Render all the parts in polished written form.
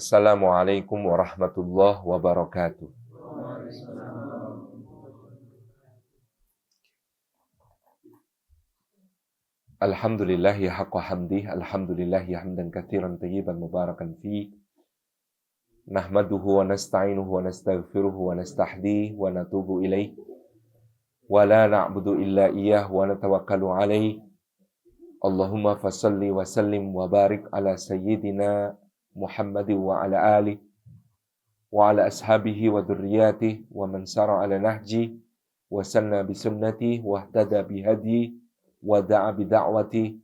Assalamualaikum warahmatullahi wabarakatuh. Alhamdulillah ya haqqa hamdih, alhamdulillah ya hamdan katsiran tayyiban mubarakan fi. Nahmaduhu wa nasta'inuhu wa nastaghfiruhu wa nastahdihi wa natubu ilaih. Wa la na'budu illa iyyah wa natawakkalu alaih. Allahumma fasalli wa sallim wa barik ala sayyidina Muhammadin wa ala alihi wa ala ashabihi wa dhurriyyatihi wa man sara ala nahji wa sanna bi sunnati wa ihtada bi hadi wa da'a bi da'wati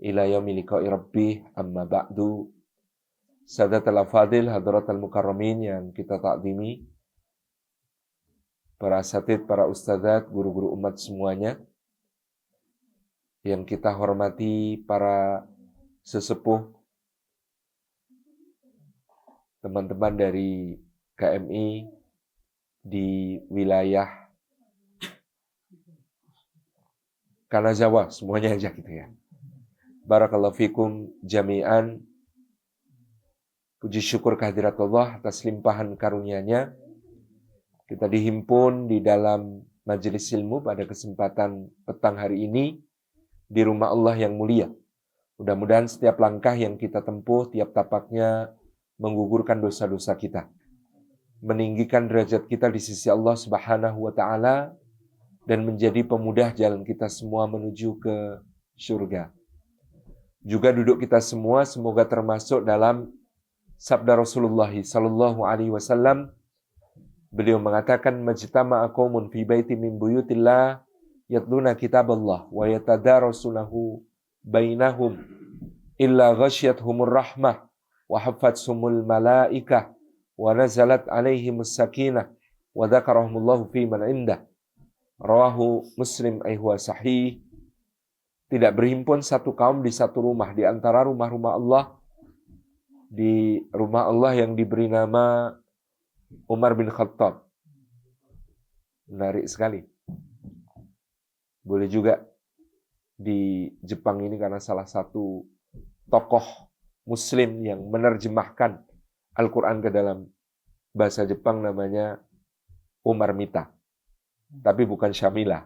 ila yaumil liqa'i rabbih, amma ba'du. Sadatul afadil, hadratul mukarramin yang kita takdimi, para asatid, para ustadzat, guru-guru umat semuanya, yang kita hormati para sesepuh, teman-teman dari KMI di wilayah Kanazawa, semuanya aja gitu ya. Barakallahu fikum jami'an. Puji syukur kehadirat Allah atas limpahan karunia-Nya. Kita dihimpun di dalam majelis ilmu pada kesempatan petang hari ini di rumah Allah yang mulia. Mudah-mudahan setiap langkah yang kita tempuh, tiap tapaknya menggugurkan dosa-dosa kita, meninggikan derajat kita di sisi Allah Subhanahu wa taala, dan menjadi pemudah jalan kita semua menuju ke surga. Juga duduk kita semua semoga termasuk dalam sabda Rasulullah sallallahu alaihi wasallam. Beliau mengatakan, majtama'a qaumun fi baitin min buyutillah yatluna kitaballah wa yatadarasunahu bainahum illa ghasyiyatuhumur rahmah wa haffathumul malaikah wa nazalat alaihimus sakinah wa dzakarahumullahu fi man indah. Rawahu Muslim ayhuwa sahih. Tidak berhimpun satu kaum di satu rumah di antara rumah-rumah Allah, di rumah Allah yang diberi nama Umar bin Khattab. Menarik sekali. Boleh juga di Jepang ini karena salah satu tokoh Muslim yang menerjemahkan Al-Quran ke dalam bahasa Jepang, namanya Umar Mita. Tapi bukan Syamila.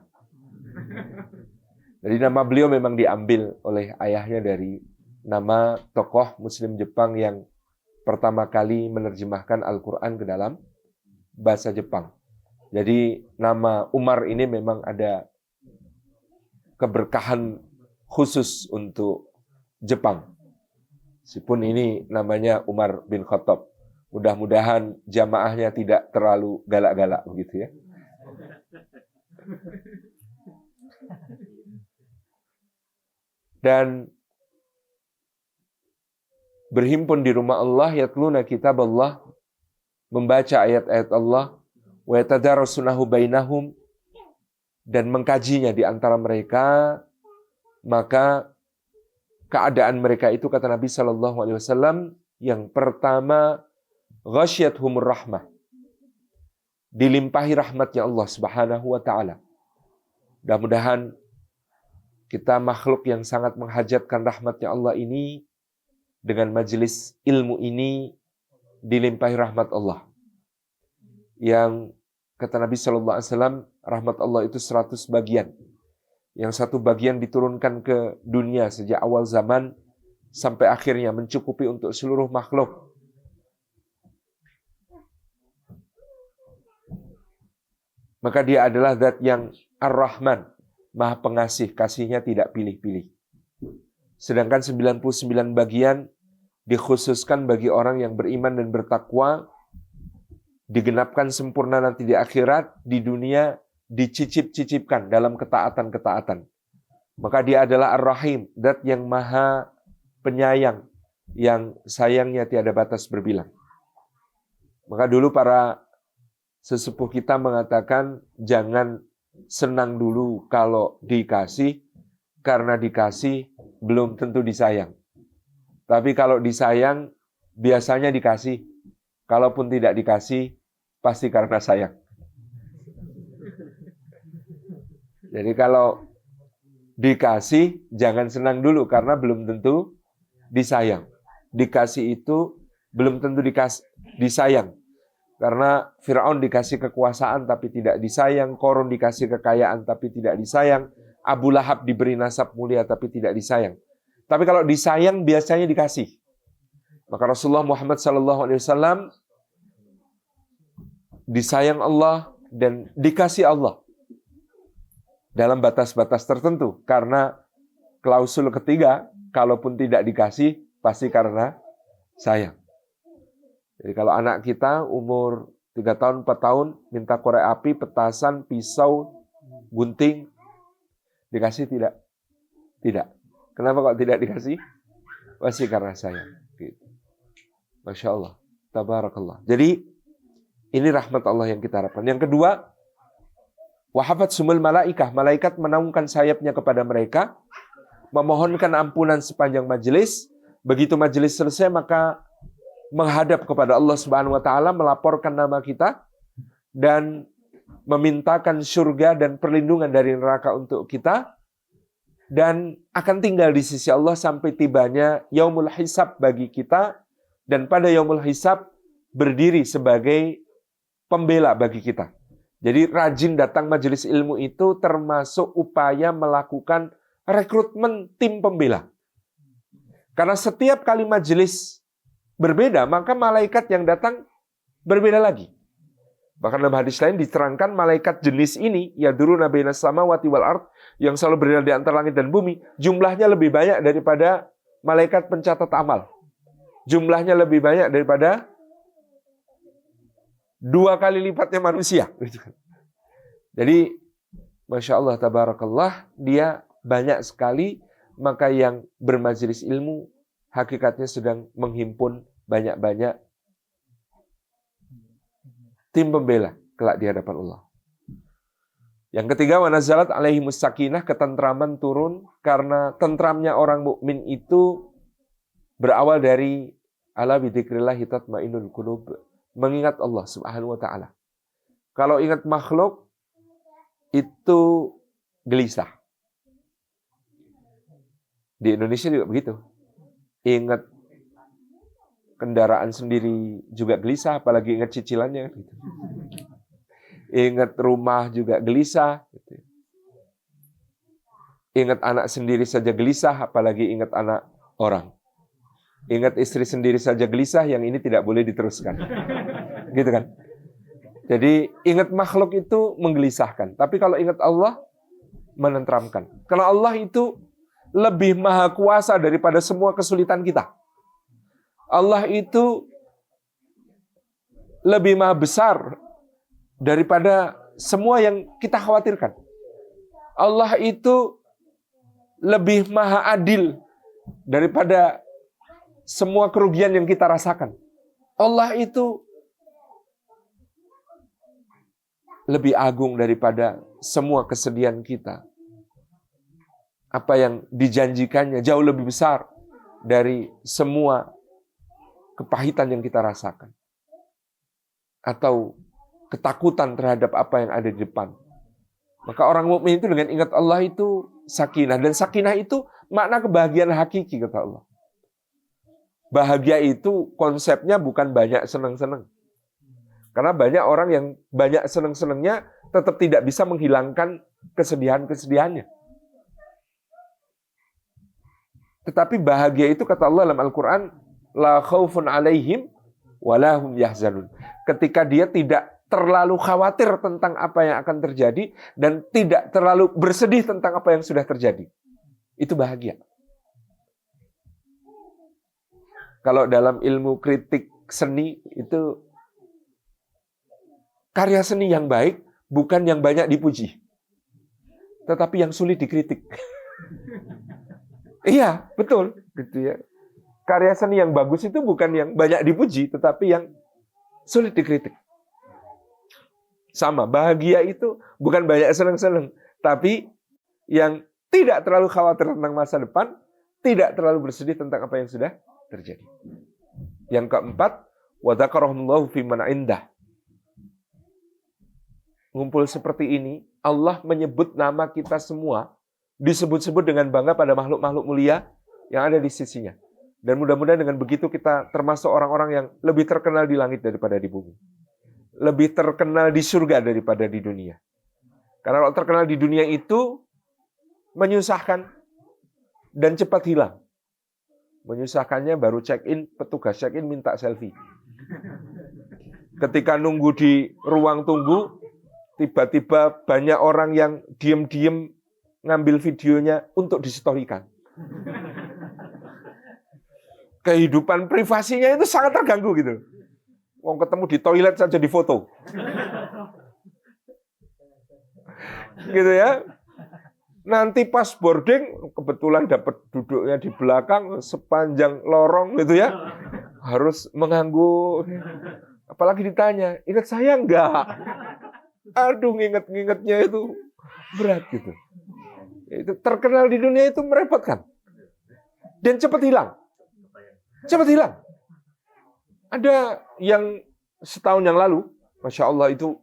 Jadi nama beliau memang diambil oleh ayahnya dari nama tokoh Muslim Jepang yang pertama kali menerjemahkan Al-Quran ke dalam bahasa Jepang. Jadi nama Umar ini memang ada keberkahan khusus untuk Jepang. Meskipun ini namanya Umar bin Khattab. Mudah-mudahan jamaahnya tidak terlalu galak-galak begitu ya. Dan berhimpun di rumah Allah, yatluna kitab Allah, membaca ayat-ayat Allah, wa yatadarasunahu bainahum, dan mengkajinya di antara mereka, maka keadaan mereka itu, kata Nabi sallallahu alaihi wasallam, yang pertama, ghasyiyatuhumur rahmah, dilimpahi rahmatnya Allah Subhanahu wa taala. Mudah-mudahan kita makhluk yang sangat menghajatkan rahmatnya Allah ini, dengan majelis ilmu ini dilimpahi rahmat Allah. Yang kata Nabi sallallahu alaihi wasallam, rahmat Allah itu 100 bagian. Yang satu bagian diturunkan ke dunia sejak awal zaman sampai akhirnya mencukupi untuk seluruh makhluk. Maka dia adalah zat yang Ar-Rahman, Maha Pengasih, kasihnya tidak pilih-pilih. Sedangkan 99 bagian dikhususkan bagi orang yang beriman dan bertakwa, digenapkan sempurna nanti di akhirat, di dunia dicicip-cicipkan dalam ketaatan-ketaatan. Maka dia adalah Ar-Rahim, zat yang Maha Penyayang, yang sayangnya tiada batas berbilang. Maka dulu para sesepuh kita mengatakan, jangan senang dulu kalau dikasih, karena dikasih belum tentu disayang. Tapi kalau disayang, biasanya dikasih. Kalaupun tidak dikasih, pasti karena sayang. Jadi kalau dikasih, jangan senang dulu, karena belum tentu disayang. Dikasih itu belum tentu disayang. Karena Fir'aun dikasih kekuasaan tapi tidak disayang, Qarun dikasih kekayaan tapi tidak disayang, Abu Lahab diberi nasab mulia tapi tidak disayang. Tapi kalau disayang biasanya dikasih. Maka Rasulullah Muhammad SAW disayang Allah dan dikasih Allah dalam batas-batas tertentu. Karena klausul ketiga, kalaupun tidak dikasih, pasti karena sayang. Jadi kalau anak kita umur 3 tahun, 4 tahun, minta korek api, petasan, pisau, gunting, dikasih tidak? Tidak. Kenapa kok tidak dikasih? Pasti karena sayang. Gitu. Masya Allah. Tabarakallah. Jadi, ini rahmat Allah yang kita harapkan. Yang kedua, wahafat sumul malaikah. Malaikat menaungkan sayapnya kepada mereka, memohonkan ampunan sepanjang majelis. Begitu majelis selesai, maka menghadap kepada Allah Subhanahu wa taala, melaporkan nama kita dan memintakan surga dan perlindungan dari neraka untuk kita, dan akan tinggal di sisi Allah sampai tibanya yaumul hisab bagi kita, dan pada yaumul hisab berdiri sebagai pembela bagi kita. Jadi rajin datang majelis ilmu itu termasuk upaya melakukan rekrutmen tim pembela. Karena setiap kali majelis berbeda, maka malaikat yang datang berbeda lagi. Bahkan dalam hadis lain diterangkan malaikat jenis ini, yaduruna bainas samawati wal ard, yang selalu berada di antara langit dan bumi, jumlahnya lebih banyak daripada malaikat pencatat amal. Jumlahnya lebih banyak daripada 2 kali lipatnya manusia. Jadi, Masya Allah, tabarakallah, dia banyak sekali, maka yang bermajelis ilmu hakikatnya sedang menghimpun banyak-banyak tim pembela kelak di hadapan Allah. Yang ketiga, wa nazalat alaihimus sakinah, ketentraman turun karena tentramnya orang mukmin itu berawal dari ala bidzikrillahi tatmainnul qulub, mengingat Allah Subhanahu wa taala. Kalau ingat makhluk itu gelisah. Di Indonesia juga begitu. Ingat kendaraan sendiri juga gelisah, apalagi ingat cicilannya. Gitu. Ingat rumah juga gelisah. Gitu. Ingat anak sendiri saja gelisah, apalagi ingat anak orang. Ingat istri sendiri saja gelisah, yang ini tidak boleh diteruskan. Gitu kan? Jadi ingat makhluk itu menggelisahkan. Tapi kalau ingat Allah, menenteramkan. Karena Allah itu lebih maha kuasa daripada semua kesulitan kita. Allah itu lebih maha besar daripada semua yang kita khawatirkan. Allah itu lebih maha adil daripada semua kerugian yang kita rasakan. Allah itu lebih agung daripada semua kesedihan kita. Apa yang dijanjikannya jauh lebih besar dari semua kepahitan yang kita rasakan. Atau ketakutan terhadap apa yang ada di depan. Maka orang mukmin itu dengan ingat Allah itu sakinah. Dan sakinah itu makna kebahagiaan hakiki, kata Allah. Bahagia itu konsepnya bukan banyak senang-senang. Karena banyak orang yang banyak senang-senangnya tetap tidak bisa menghilangkan kesedihan-kesedihannya. Tetapi bahagia itu kata Allah dalam Al-Quran, la khaufun alaihim walahum yahzanun. Ketika dia tidak terlalu khawatir tentang apa yang akan terjadi dan tidak terlalu bersedih tentang apa yang sudah terjadi. Itu bahagia. Kalau dalam ilmu kritik seni itu karya seni yang baik bukan yang banyak dipuji, tetapi yang sulit dikritik. Iya, betul, gitu ya. Karya seni yang bagus itu bukan yang banyak dipuji, tetapi yang sulit dikritik. Sama, bahagia itu bukan banyak senang-senang, tapi yang tidak terlalu khawatir tentang masa depan, tidak terlalu bersedih tentang apa yang sudah terjadi. Yang keempat, wa dzakarahumullahu fi man indah. Ngumpul seperti ini, Allah menyebut nama kita semua, disebut-sebut dengan bangga pada makhluk-makhluk mulia yang ada di sisinya. Dan mudah-mudahan dengan begitu kita termasuk orang-orang yang lebih terkenal di langit daripada di bumi. Lebih terkenal di surga daripada di dunia. Karena kalau terkenal di dunia itu menyusahkan dan cepat hilang. Menyusahkannya baru check-in, petugas check-in minta selfie. Ketika nunggu di ruang tunggu, tiba-tiba banyak orang yang diem-diem ngambil videonya untuk distorikan. Kehidupan privasinya itu sangat terganggu gitu. Wong ketemu di toilet saja difoto. Gitu ya. Nanti pas boarding kebetulan dapat duduknya di belakang sepanjang lorong gitu ya. Harus mengganggu. Apalagi ditanya, ingat saya enggak? Aduh, nginget-ngingetnya itu berat gitu. Itu terkenal di dunia itu merepotkan. Dan cepat hilang. Cepat hilang. Ada yang setahun yang lalu, Masya Allah itu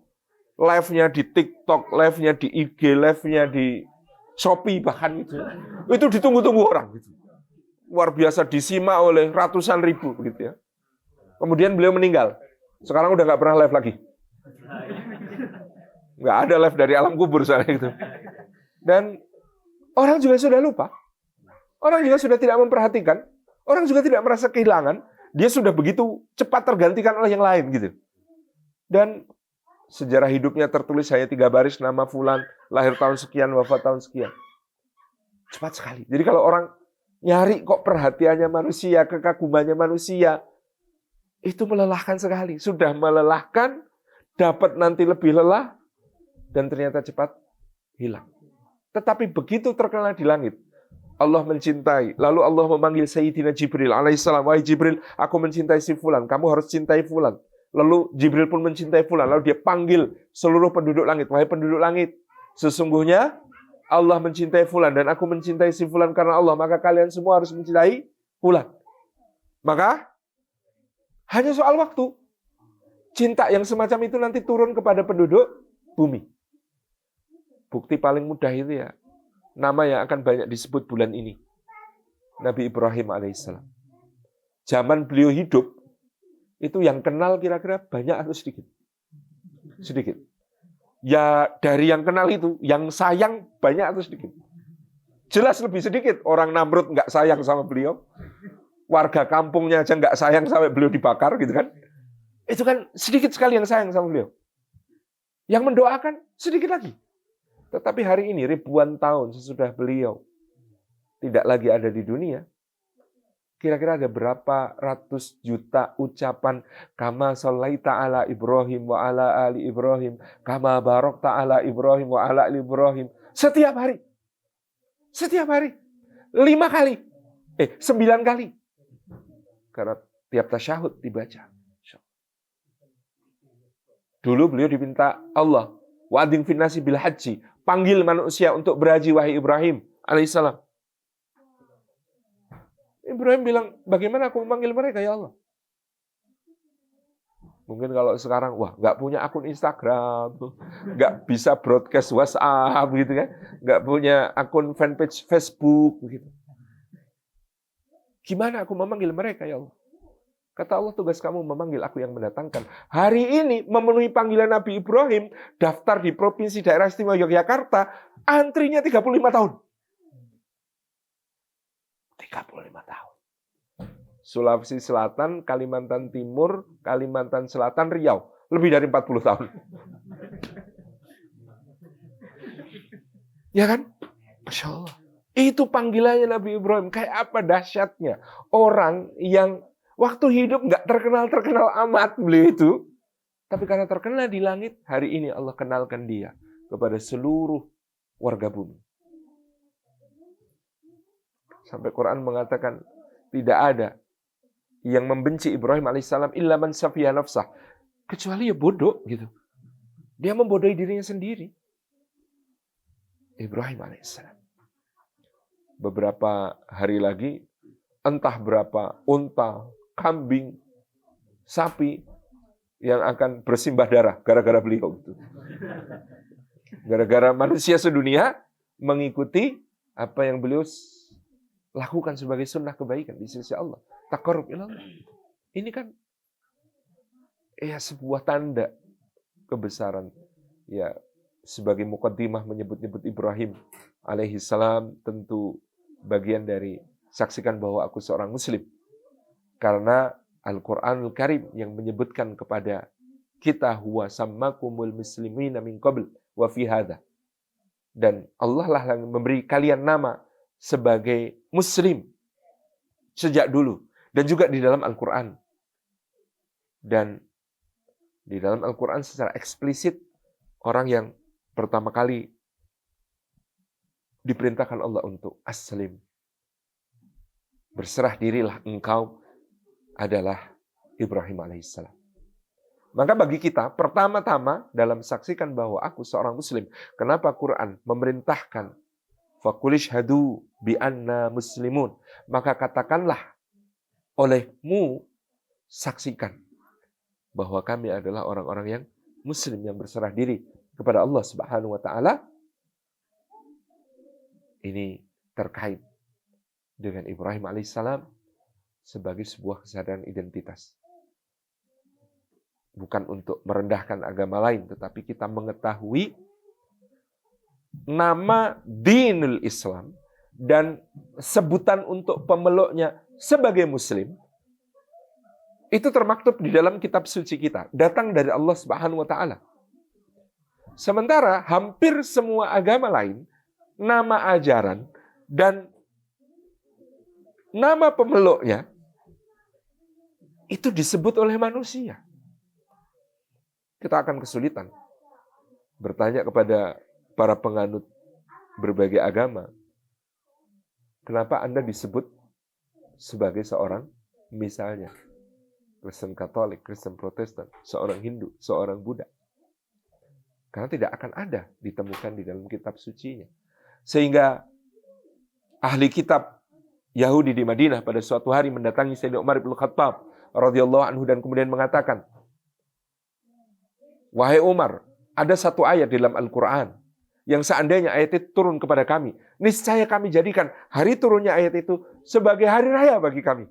live-nya di TikTok, live-nya di IG, live-nya di Shopee bahkan itu. Itu ditunggu-tunggu orang. Gitu. Luar biasa disimak oleh ratusan ribu. Gitu ya. Kemudian beliau meninggal. Sekarang udah nggak pernah live lagi. Nggak ada live dari alam kubur soalnya itu. Dan orang juga sudah lupa. Orang juga sudah tidak memperhatikan. Orang juga tidak merasa kehilangan. Dia sudah begitu cepat tergantikan oleh yang lain gitu. Dan sejarah hidupnya tertulis hanya 3 baris, nama fulan, lahir tahun sekian, wafat tahun sekian. Cepat sekali. Jadi kalau orang nyari kok perhatiannya manusia, kekagumannya manusia, itu melelahkan sekali. Sudah melelahkan, dapat nanti lebih lelah, dan ternyata cepat hilang. Tetapi begitu terkenal di langit, Allah mencintai. Lalu Allah memanggil Sayyidina Jibril alaihissalam. Wahai Jibril, aku mencintai si fulan. Kamu harus cintai fulan. Lalu Jibril pun mencintai fulan. Lalu dia panggil seluruh penduduk langit. Wahai penduduk langit, sesungguhnya Allah mencintai fulan. Dan aku mencintai si fulan karena Allah. Maka kalian semua harus mencintai fulan. Maka hanya soal waktu. Cinta yang semacam itu nanti turun kepada penduduk bumi. Bukti paling mudah itu ya. Nama yang akan banyak disebut bulan ini. Nabi Ibrahim alaihissalam. Zaman beliau hidup, itu yang kenal kira-kira banyak atau sedikit? Sedikit. Ya dari yang kenal itu, yang sayang banyak atau sedikit? Jelas lebih sedikit. Orang Namrud nggak sayang sama beliau. Warga kampungnya aja nggak sayang sampai beliau dibakar gitu kan. Itu kan sedikit sekali yang sayang sama beliau. Yang mendoakan sedikit lagi. Tetapi hari ini ribuan tahun sesudah beliau tidak lagi ada di dunia, kira-kira ada berapa ratus juta ucapan kama shallaita ala Ibrahim wa ala ali Ibrahim, kama barakta ala Ibrahim wa ala ali Ibrahim. Setiap hari. Setiap hari. 5 kali. 9 kali. Karena tiap tasyahud dibaca. Dulu beliau diminta Allah, wa'adzin fin nasi bil haji, panggil manusia untuk berhaji wahai Ibrahim alaihissalam. Ibrahim bilang, bagaimana aku memanggil mereka ya Allah? Mungkin kalau sekarang, wah nggak punya akun Instagram, nggak bisa broadcast WhatsApp gitu kan, nggak punya akun fanpage Facebook gitu. Gimana aku memanggil mereka ya Allah? Kata Allah, tugas kamu memanggil aku yang mendatangkan. Hari ini memenuhi panggilan Nabi Ibrahim, daftar di Provinsi Daerah Istimewa Yogyakarta, antrinya 35 tahun. 35 tahun. Sulawesi Selatan, Kalimantan Timur, Kalimantan Selatan, Riau. Lebih dari 40 tahun. Ya kan? Masya Allah. Itu panggilannya Nabi Ibrahim. Kayak apa dahsyatnya. Orang yang waktu hidup nggak terkenal amat beliau itu. Tapi karena terkenal di langit, hari ini Allah kenalkan dia kepada seluruh warga bumi. Sampai Quran mengatakan tidak ada yang membenci Ibrahim alaihissalam illa man safiya nafsah. Kecuali ya bodoh gitu. Dia membodohi dirinya sendiri. Ibrahim alaihissalam. Beberapa hari lagi, entah berapa unta, kambing, sapi yang akan bersimbah darah gara-gara beliau itu. Gara-gara manusia sedunia mengikuti apa yang beliau lakukan sebagai sunnah kebaikan di sisi Allah. Taqarrub ilallah. Ini kan sebuah tanda kebesaran. Ya, sebagai muqaddimah menyebut-nyebut Ibrahim alaihi salam, tentu bagian dari saksikan bahwa aku seorang muslim. Karena Al-Qur'anul Karim yang menyebutkan kepada kita huwa sammakumul muslimina min qabl wa fi hadha. Dan Allah lah yang memberi kalian nama sebagai muslim sejak dulu dan juga di dalam Al-Qur'an. Dan di dalam Al-Qur'an secara eksplisit orang yang pertama kali diperintahkan Allah untuk aslim. Berserah dirilah engkau adalah Ibrahim alaihissalam. Maka bagi kita, pertama-tama dalam saksikan bahwa aku seorang muslim, kenapa Quran memerintahkan faqul ishhadu bi anna muslimun, maka katakanlah olehmu, saksikan bahwa kami adalah orang-orang yang muslim, yang berserah diri kepada Allah Subhanahu wa taala. Ini terkait dengan Ibrahim alaihissalam sebagai sebuah kesadaran identitas. Bukan untuk merendahkan agama lain, tetapi kita mengetahui nama dinul Islam dan sebutan untuk pemeluknya sebagai muslim, itu termaktub di dalam kitab suci kita, datang dari Allah Subhanahu wa taala. Sementara hampir semua agama lain, nama ajaran dan nama pemeluknya itu disebut oleh manusia. Kita akan kesulitan bertanya kepada para penganut berbagai agama, kenapa Anda disebut sebagai seorang, misalnya Kristen Katolik, Kristen Protestan, seorang Hindu, seorang Buddha? Karena tidak akan ada ditemukan di dalam kitab sucinya. Sehingga ahli kitab Yahudi di Madinah pada suatu hari mendatangi Sayyidina Umar bin Khattab radhiyallahu anhu dan kemudian mengatakan, wahai Umar, ada satu ayat di dalam Al-Quran yang seandainya ayat itu turun kepada kami, niscaya kami jadikan hari turunnya ayat itu sebagai hari raya bagi kami.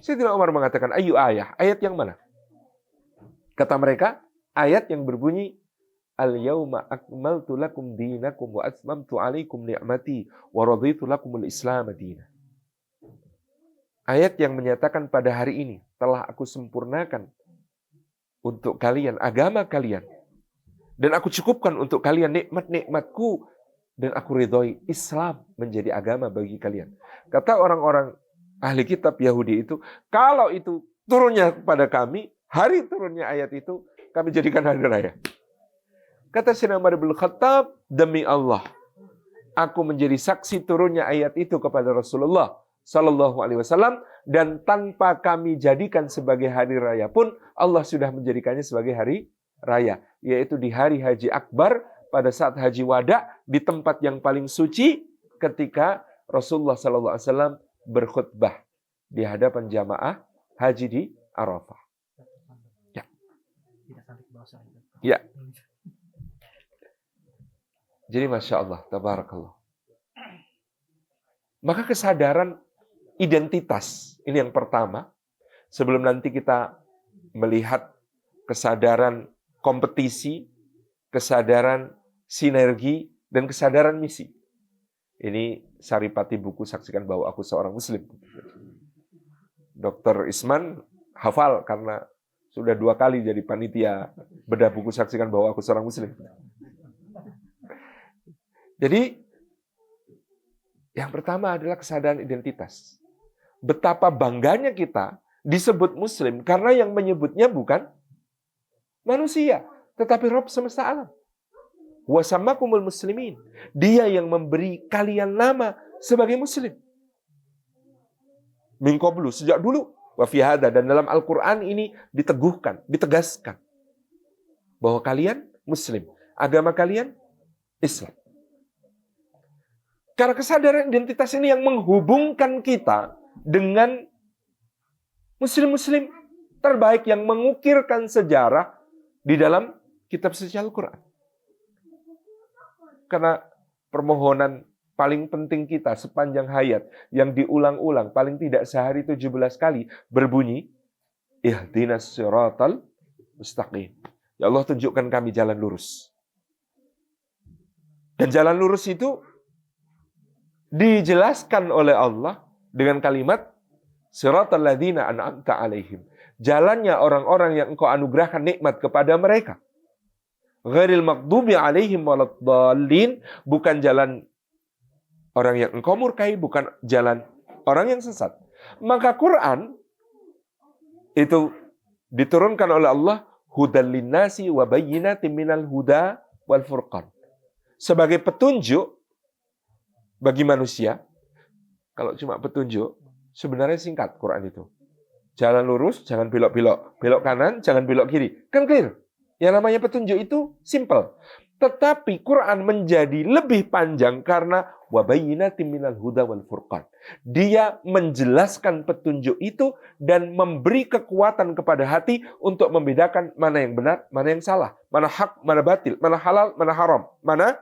Sayyidina Umar mengatakan, ayu ayat yang mana? Kata mereka, ayat yang berbunyi, al-yawma akmaltu lakum dinakum wa atmamtu alaikum ni'mati wa raditu lakumul islam madina. Ayat yang menyatakan pada hari ini telah aku sempurnakan untuk kalian agama kalian, dan aku cukupkan untuk kalian nikmat-nikmatku, dan aku ridhoi Islam menjadi agama bagi kalian. Kata orang-orang ahli kitab Yahudi itu, kalau itu turunnya kepada kami, hari turunnya ayat itu kami jadikan hari raya. Kata Sayyidina Umar bin Khattab, demi Allah, aku menjadi saksi turunnya ayat itu kepada Rasulullah Sallallahu Alaihi Wasallam, dan tanpa kami jadikan sebagai hari raya pun Allah sudah menjadikannya sebagai hari raya, yaitu di hari Haji Akbar pada saat Haji Wada di tempat yang paling suci ketika Rasulullah Sallallahu Alaihi Wasallam berkhutbah di hadapan jamaah haji di Arafah. Ya. Ya. Jadi Masya Allah, tabarakallah. Maka kesadaran identitas, ini yang pertama. Sebelum nanti kita melihat kesadaran kompetisi, kesadaran sinergi, dan kesadaran misi. Ini saripati buku Saksikan Bahwa Aku Seorang Muslim. Dr. Isman hafal karena sudah 2 kali jadi panitia bedah buku Saksikan Bahwa Aku Seorang Muslim. Jadi, yang pertama adalah kesadaran identitas. Betapa bangganya kita disebut Muslim karena yang menyebutnya bukan manusia, tetapi Rabb semesta alam. Wa sammakumul muslimin. Dia yang memberi kalian nama sebagai Muslim. Min qablu, sejak dulu. Wa fi hadza, dan dalam Al-Quran ini diteguhkan, ditegaskan bahwa kalian Muslim. Agama kalian Islam. Karena kesadaran identitas ini yang menghubungkan kita dengan muslim-muslim terbaik yang mengukirkan sejarah di dalam kitab suci Al-Quran. Karena permohonan paling penting kita sepanjang hayat yang diulang-ulang paling tidak sehari 17 kali berbunyi ihdinas siratal mustaqim. Ya Allah, tunjukkan kami jalan lurus. Dan jalan lurus itu dijelaskan oleh Allah dengan kalimat siratal ladzina an'amta alaihim. Jalannya orang-orang yang engkau anugerahkan nikmat kepada mereka. Ghairil maghdubi alaihim waladdallin, bukan jalan orang yang engkau murkai, bukan jalan orang yang sesat. Maka Quran itu diturunkan oleh Allah hudal linnasi wa bayyinatin minal huda wal furqan. Sebagai petunjuk bagi manusia. Kalau cuma petunjuk, sebenarnya singkat Quran itu. Jalan lurus, jangan belok-belok. Belok kanan, jangan belok kiri. Kan clear. Yang namanya petunjuk itu simple. Tetapi Quran menjadi lebih panjang karena wabayyinatin minal huda wal furqan. Dia menjelaskan petunjuk itu dan memberi kekuatan kepada hati untuk membedakan mana yang benar, mana yang salah, mana hak, mana batil, mana halal, mana haram, mana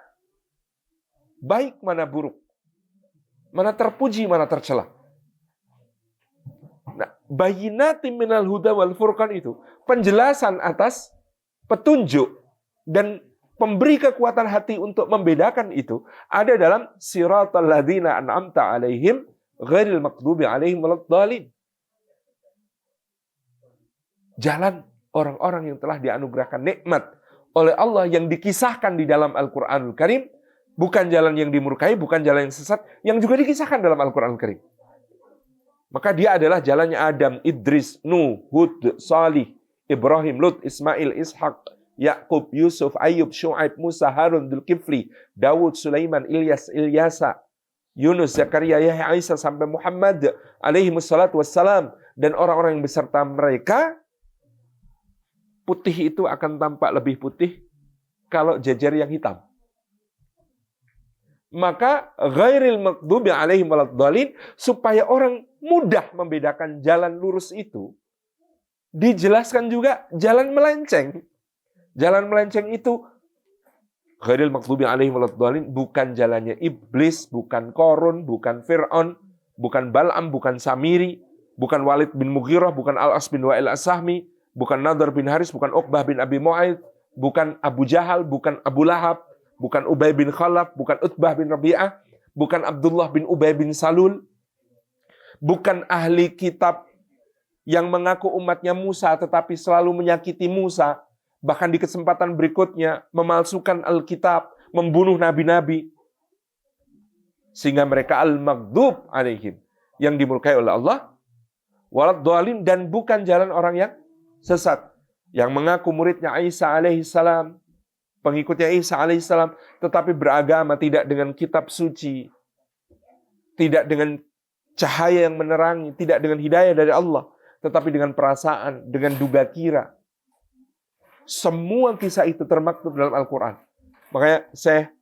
baik, mana buruk, mana terpuji, mana tercela. Nah, bayyinatin minal huda wal furqan itu penjelasan atas petunjuk dan pemberi kekuatan hati untuk membedakan itu ada dalam siratal ladzina an'amta alaihim ghairil maghdubi alaihim waladdallin. Jalan orang-orang yang telah dianugerahkan nikmat oleh Allah yang dikisahkan di dalam Al-Qur'anul Karim, bukan jalan yang dimurkai, bukan jalan yang sesat, yang juga dikisahkan dalam Al-Qur'anul Karim. Maka dia adalah jalannya Adam, Idris, Nuh, Hud, Salih, Ibrahim, Lut, Ismail, Ishak, Yakub, Yusuf, Ayub, Syuaib, Musa, Harun, Dzulkifli, Dawud, Sulaiman, Ilyas, Ilyasa, Yunus, Zakaria, Yahya, Isa, sampai Muhammad alaihi wassalatu wassalam. Dan orang-orang yang beserta mereka, putih itu akan tampak lebih putih kalau jejer yang hitam. Maka ghairil maghdubi alaihim waladdallin, supaya orang mudah membedakan jalan lurus itu, dijelaskan juga jalan melenceng. Jalan melenceng itu ghairil maghdubi alaihim waladdallin, bukan jalannya iblis, bukan Qarun, bukan Fir'aun, bukan Bal'am, bukan Samiri, bukan Walid bin Mughirah, bukan Al-As bin Wa'il As-Sahmi, bukan Nadhr bin Haris, bukan Uqbah bin Abi Mu'aid, bukan Abu Jahal, bukan Abu Lahab, bukan Ubay bin Khalaf, bukan Utbah bin Rabi'ah, bukan Abdullah bin Ubay bin Salul, bukan ahli kitab yang mengaku umatnya Musa tetapi selalu menyakiti Musa, bahkan di kesempatan berikutnya memalsukan Alkitab, membunuh nabi-nabi, sehingga mereka al-maghdub alaihim, yang dimurkai oleh Allah, waladdallin, dan bukan jalan orang yang sesat, yang mengaku muridnya Isa alaihissalam, pengikutnya Isa alaihissalam, tetapi beragama tidak dengan kitab suci, tidak dengan cahaya yang menerangi, tidak dengan hidayah dari Allah, tetapi dengan perasaan, dengan duga kira. Semua kisah itu termaktub dalam Al-Quran. Makanya Syekh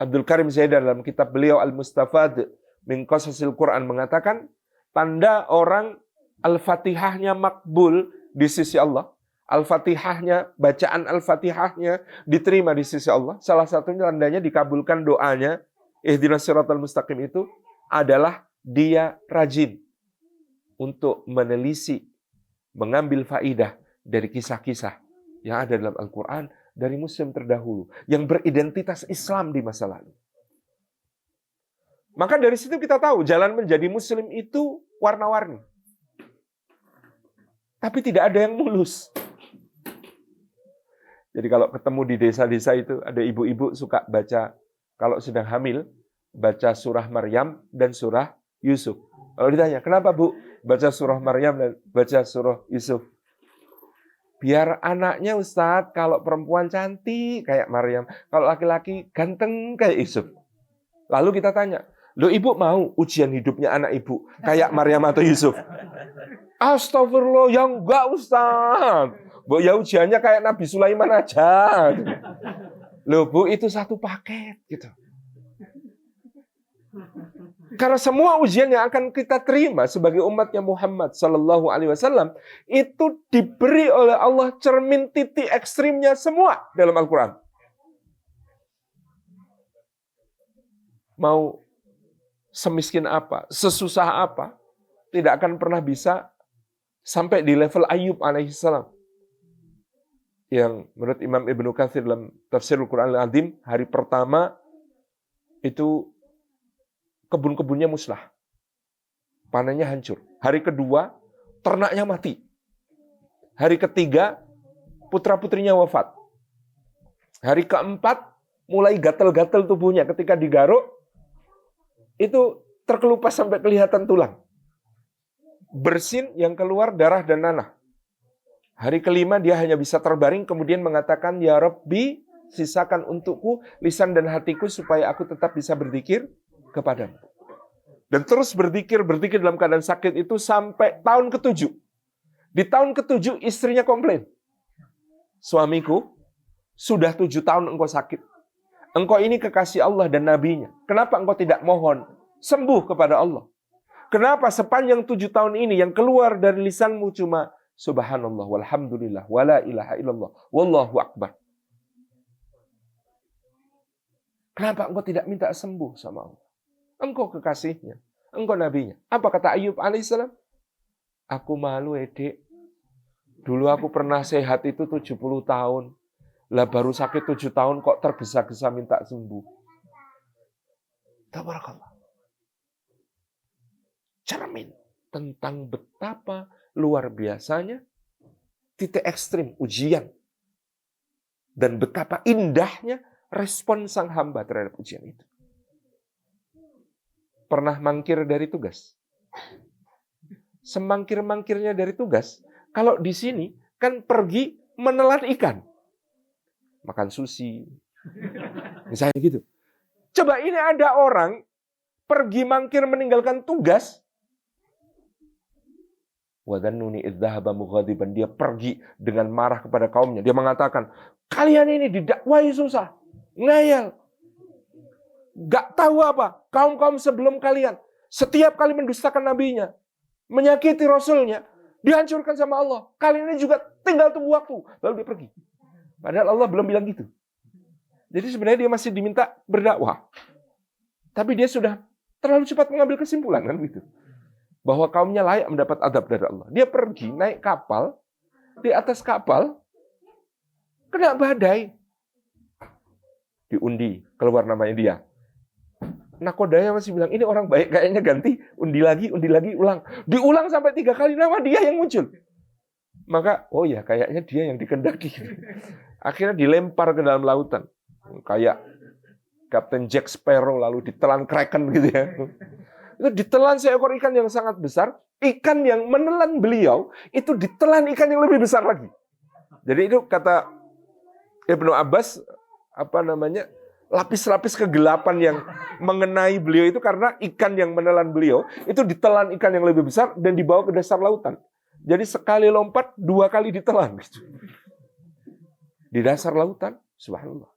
Abdul Karim Zaidar dalam kitab beliau Al-Mustafad min Qasasil Quran mengatakan, tanda orang Al-Fatihahnya makbul di sisi Allah, Al-Fatihahnya, bacaan Al-Fatihahnya diterima di sisi Allah, salah satunya tandanya dikabulkan doanya ihdinas siratal mustaqim itu adalah dia rajin untuk menelisik, mengambil faidah dari kisah-kisah yang ada dalam Al-Quran dari muslim terdahulu yang beridentitas Islam di masa lalu. Maka dari situ kita tahu jalan menjadi muslim itu warna-warni. Tapi tidak ada yang mulus. Jadi kalau ketemu di desa-desa itu ada ibu-ibu suka baca, kalau sedang hamil, baca surah Maryam dan surah Yusuf. Kalau ditanya, kenapa Bu baca surah Maryam dan baca surah Yusuf? Biar anaknya Ustadz, kalau perempuan cantik kayak Maryam, kalau laki-laki ganteng kayak Yusuf. Lalu kita tanya, loh ibu mau ujian hidupnya anak ibu kayak Maryam atau Yusuf? Astagfirullah, yang enggak Ustadz. Bu, ya ujiannya kayak Nabi Sulaiman aja. Loh Bu, itu satu paket gitu. Karena semua ujian yang akan kita terima sebagai umatnya Muhammad Sallallahu Alaihi Wasallam itu diberi oleh Allah cermin titik ekstrimnya semua dalam Al-Quran. mau semiskin apa, sesusah apa, tidak akan pernah bisa sampai di level Ayub alaihissalam. Yang menurut Imam Ibnu Katsir dalam Tafsirul Quran Al-Azim, hari pertama itu kebun-kebunnya musnah. Panennya hancur. Hari kedua, ternaknya mati. Hari ketiga, putra-putrinya wafat. Hari keempat, mulai gatal-gatal tubuhnya. Ketika digaruk, itu terkelupas sampai kelihatan tulang. Bersin yang keluar darah dan nanah. Hari kelima, dia hanya bisa terbaring, kemudian mengatakan, Ya Rabbi, sisakan untukku lisan dan hatiku supaya aku tetap bisa berzikir kepadamu. Dan terus berzikir dalam keadaan sakit itu sampai tahun ke-7. Di tahun ke-7 istrinya komplain. Suamiku, sudah 7 tahun engkau sakit. Engkau ini kekasih Allah dan Nabi-Nya. Kenapa engkau tidak mohon sembuh kepada Allah? Kenapa sepanjang 7 tahun ini yang keluar dari lisanmu cuma Subhanallah, walhamdulillah, wala ilaha illallah, wallahu akbar. Kenapa engkau tidak minta sembuh sama Allah? Engkau kekasihnya, engkau nabinya. Apa kata Ayub alaihissalam? Aku malu, Dek. Dulu aku pernah sehat itu 70 tahun. Lah baru sakit 7 tahun kok tergesa-gesa minta sembuh. Tabarakallah. Cermin tentang betapa luar biasanya titik ekstrim ujian. Dan betapa indahnya respon sang hamba terhadap ujian itu. Pernah mangkir dari tugas? Semangkir-mangkirnya dari tugas, kalau di sini kan pergi menelan ikan. Makan sushi. Misalnya gitu. Coba ini ada orang pergi mangkir meninggalkan tugas. Wadannuni idzahaba mughadiban, dia pergi dengan marah kepada kaumnya. Dia mengatakan, kalian ini didakwai susah, ngayal. Gak tahu apa, kaum-kaum sebelum kalian, setiap kali mendustakan nabinya, menyakiti rasulnya, dihancurkan sama Allah. Kalian ini juga tinggal tunggu waktu, lalu dia pergi. Padahal Allah belum bilang gitu. Jadi sebenarnya dia masih diminta berdakwah. Tapi dia sudah terlalu cepat mengambil kesimpulan kan gitu. Bahwa kaumnya layak mendapat adab dari Allah. Dia pergi naik kapal, di atas kapal kena badai. Diundi, keluar namanya dia. Nakodanya masih bilang, ini orang baik, kayaknya ganti, undi lagi, ulang. Diulang sampai 3 kali, nama dia yang muncul. Maka, oh ya, kayaknya dia yang dikendaki. Akhirnya dilempar ke dalam lautan. Kayak Kapten Jack Sparrow lalu ditelan Kraken gitu ya. Itu ditelan seekor ikan yang sangat besar, ikan yang menelan beliau, itu ditelan ikan yang lebih besar lagi. Jadi itu kata Ibnu Abbas, lapis-lapis kegelapan yang mengenai beliau itu karena ikan yang menelan beliau itu ditelan ikan yang lebih besar dan dibawa ke dasar lautan. Jadi sekali lompat 2 kali ditelan gitu. Di dasar lautan, subhanallah.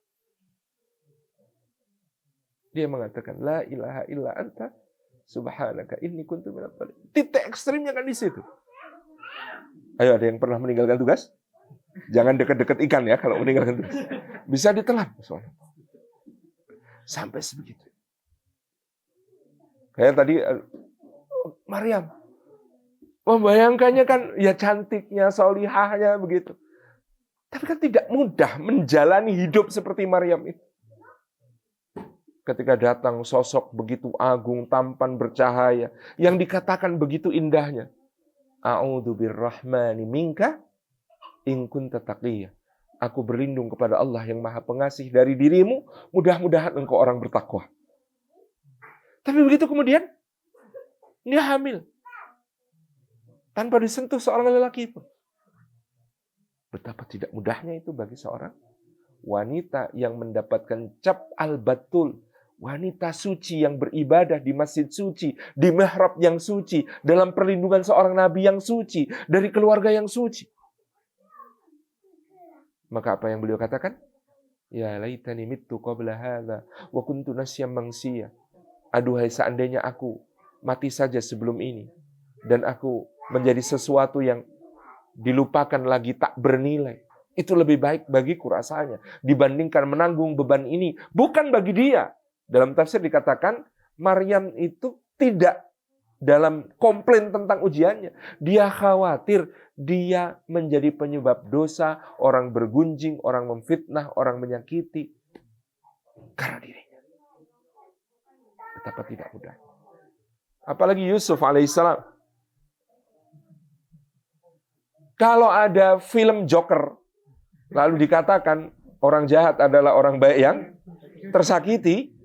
Dia mengatakan la ilaha illa anta subhanaka inni kuntu minadh dhalimin. Titik ekstrimnya kan di situ. Ayo, ada yang pernah meninggalkan tugas? Jangan dekat-dekat ikan ya kalau meninggalkan tugas. Bisa ditelan, subhanallah. Sampai sebegitu. Kayak tadi Maryam. Membayangkannya kan ya cantiknya, solihahnya begitu. Tapi kan tidak mudah menjalani hidup seperti Maryam itu. Ketika datang sosok begitu agung, tampan, bercahaya. Yang dikatakan begitu indahnya. A'udzu birrahmani minka in kunta taqiyya. Aku berlindung kepada Allah yang Maha Pengasih dari dirimu. Mudah-mudahan engkau orang bertakwa. Tapi begitu kemudian, dia hamil. Tanpa disentuh seorang lelaki pun. Betapa tidak mudahnya itu bagi seorang wanita yang mendapatkan cap al-batul. Wanita suci yang beribadah di masjid suci. Di mihrab yang suci. Dalam perlindungan seorang nabi yang suci. Dari keluarga yang suci. Maka apa yang beliau katakan? Ya laitani mittu qabla hadza wa kuntu nasyam mansiyya. Aduhai seandainya aku mati saja sebelum ini dan aku menjadi sesuatu yang dilupakan lagi, tak bernilai. Itu lebih baik bagiku rasanya dibandingkan menanggung beban ini bukan bagi dia, Dalam tafsir dikatakan Maryam itu tidak dalam komplain tentang ujiannya. Dia khawatir dia menjadi penyebab dosa, orang bergunjing, orang memfitnah, orang menyakiti karena dirinya. Betapa tidak mudah. Apalagi Yusuf alaihissalam. Kalau ada film Joker, lalu dikatakan orang jahat adalah orang baik yang tersakiti,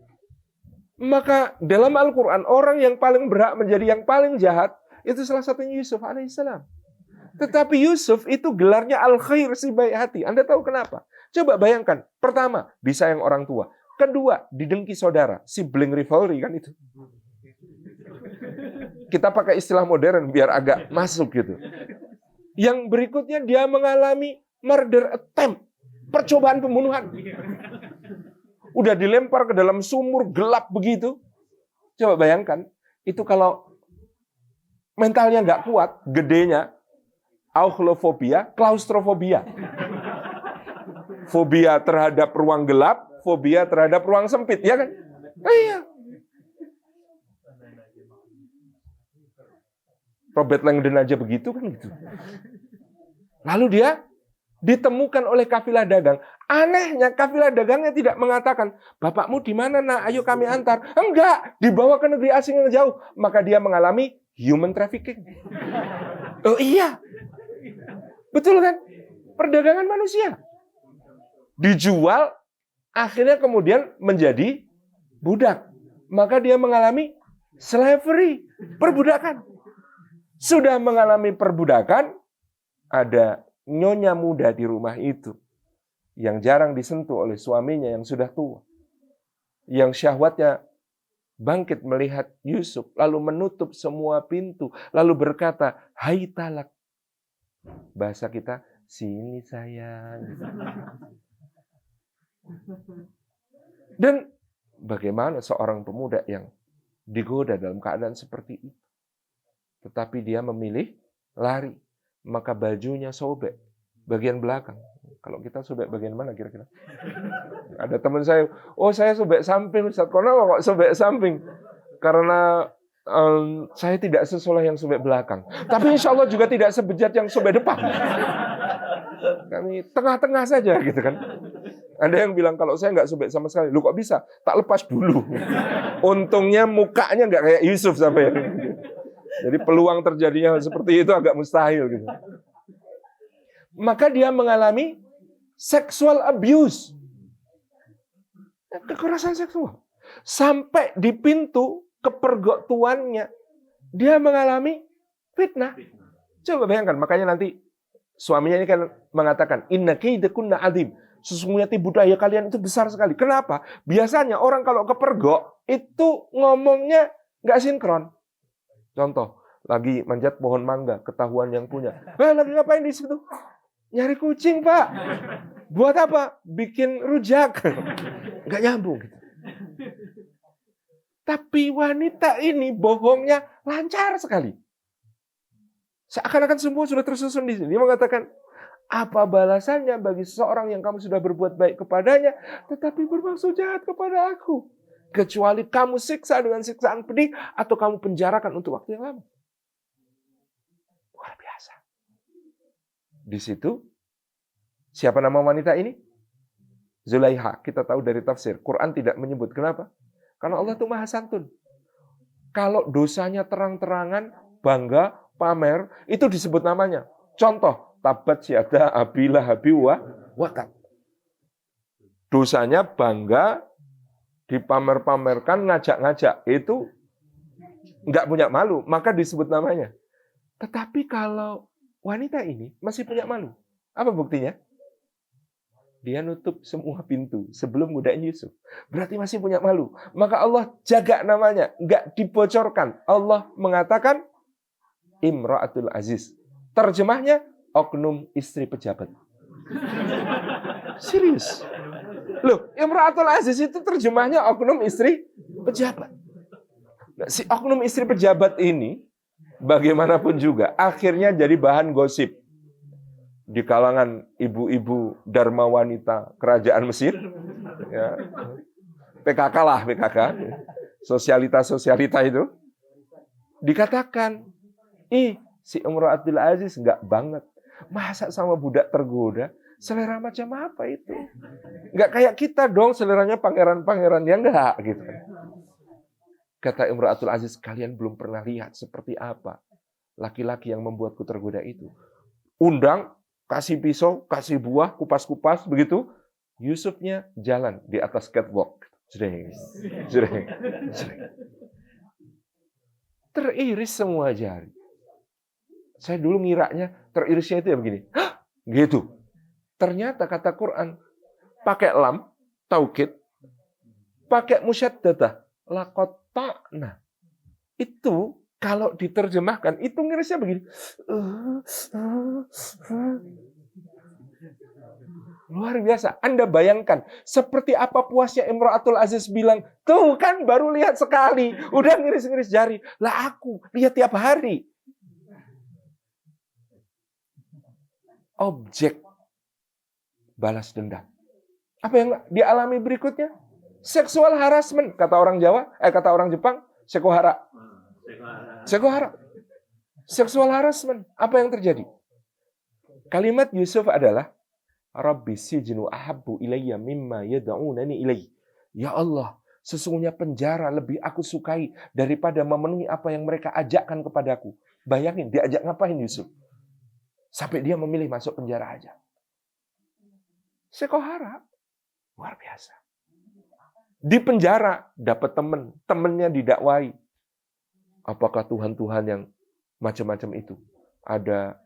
maka dalam Al-Quran orang yang paling berhak menjadi yang paling jahat itu salah satunya Yusuf alaihissalam. Tetapi Yusuf itu gelarnya Al-Khair, si baik hati. Anda tahu kenapa? Coba bayangkan. Pertama, disayang orang tua. Kedua, didengki saudara. Sibling rivalry kan itu. Kita pakai istilah modern biar agak masuk gitu. Yang berikutnya dia mengalami murder attempt. Percobaan pembunuhan. Udah dilempar ke dalam sumur gelap begitu. Coba bayangkan. Itu kalau mentalnya nggak kuat, gedenya, aukhlofobia, klaustrofobia. Fobia terhadap ruang gelap, fobia terhadap ruang sempit, ya kan? Iya. Robert Langdon aja begitu kan gitu. Lalu dia ditemukan oleh kafilah dagang. Anehnya kafilah dagangnya tidak mengatakan, "Bapakmu di mana, Nak? Ayo kami antar." Enggak, dibawa ke negeri asing yang jauh. Maka dia mengalami human trafficking. Oh iya. Betul kan? Perdagangan manusia. Dijual, akhirnya kemudian menjadi budak. Maka dia mengalami slavery, perbudakan. Sudah mengalami perbudakan, ada nyonya muda di rumah itu yang jarang disentuh oleh suaminya yang sudah tua. Yang syahwatnya bangkit melihat Yusuf, lalu menutup semua pintu, lalu berkata, "Hai talak." Bahasa kita, "Sini sayang." Dan bagaimana seorang pemuda yang digoda dalam keadaan seperti itu? Tetapi dia memilih lari. Maka bajunya sobek bagian belakang. Kalau kita sobek bagian mana kira-kira? Ada teman saya, "Oh saya sobek samping Ustaz." Kenapa kok sobek samping? Karena saya tidak sesoleh yang sobek belakang. Tapi insya Allah juga tidak sebejat yang sobek depan. Kami tengah-tengah saja gitu kan. Ada yang bilang kalau saya nggak sobek sama sekali. Lu kok bisa? Tak lepas dulu. Untungnya mukanya nggak kayak Yusuf sampai. Jadi peluang terjadinya seperti itu agak mustahil gitu. Maka dia mengalami sexual abuse. Kekerasan seksual. Sampai di pintu kepergok tuannya, dia mengalami fitnah. Coba bayangkan, makanya nanti suaminya ini kan mengatakan, "Inna kaidakunna adzim." Sesungguhnya tipu daya kalian itu besar sekali. Kenapa? Biasanya orang kalau kepergok itu ngomongnya nggak sinkron. Contoh, lagi manjat pohon mangga, ketahuan yang punya. Lagi ngapain di situ? Nyari kucing, Pak. Buat apa? Bikin rujak. Nggak nyambung gitu. Tapi wanita ini bohongnya lancar sekali. Seakan-akan semua sudah tersusun di sini. Dia mengatakan, "Apa balasannya bagi seseorang yang kamu sudah berbuat baik kepadanya, tetapi bermaksud jahat kepada aku? Kecuali kamu siksa dengan siksaan pedih, atau kamu penjarakan untuk waktu yang lama." Luar biasa. Di situ, siapa nama wanita ini? Zulaiha. Kita tahu dari tafsir. Quran tidak menyebut. Kenapa? Karena Allah itu maha santun. Kalau dosanya terang-terangan, bangga, pamer, itu disebut namanya. Contoh, tabat syada abila habiwa watab. Dosanya bangga, dipamer-pamerkan, ngajak-ngajak. Itu nggak punya malu, maka disebut namanya. Tetapi kalau wanita ini masih punya malu. Apa buktinya? Dia nutup semua pintu sebelum godain Yusuf. Berarti masih punya malu. Maka Allah jaga namanya. Nggak dibocorkan. Allah mengatakan Imra'atul Aziz. Terjemahnya oknum istri pejabat. Serius. Loh, Imra'atul Aziz itu terjemahnya oknum istri pejabat. Nah, si oknum istri pejabat ini bagaimanapun juga akhirnya jadi bahan gosip di kalangan ibu-ibu dharma wanita kerajaan Mesir. Ya. PKK lah, PKK. Sosialita itu. Dikatakan, si Imro'atul Aziz enggak banget. Masa sama budak tergoda? Selera macam apa itu? Enggak kayak kita dong, seleranya pangeran-pangeran. Ya enggak, gitu. Kata Imro'atul Aziz, kalian belum pernah lihat seperti apa laki-laki yang membuatku tergoda itu. Undang, kasih pisau, kasih buah, kupas-kupas, begitu. Yusufnya jalan di atas catwalk. Jreng. Teriris semua jari. Saya dulu ngiranya teririsnya itu ya begini. Hah? Gitu. Ternyata kata Quran, pakai lam, taukid, pakai musyaddadah, laqatta'na. Itu kalau diterjemahkan, itu ngirisnya begini. Luar biasa. Anda bayangkan, seperti apa puasnya Imro'atul Aziz bilang, tuh kan baru lihat sekali, udah ngiris-ngiris jari. Lah aku, lihat tiap hari. Objek balas dendam. Apa yang dialami berikutnya? Seksual harassment, kata orang Jawa, kata orang Jepang, sekohara. Sekohara. Seksual harassment. Apa yang terjadi? Kalimat Yusuf adalah, Rabbi sijnu ahabbu ilayya mimma yad'unani ilayhi. Ya Allah, sesungguhnya penjara lebih aku sukai daripada memenuhi apa yang mereka ajakkan kepadaku. Bayangin, diajak ngapain Yusuf? Sampai dia memilih masuk penjara aja. Sekohara. Luar biasa. Di penjara, dapat temennya didakwai. Apakah Tuhan-Tuhan yang macam-macam itu? Ada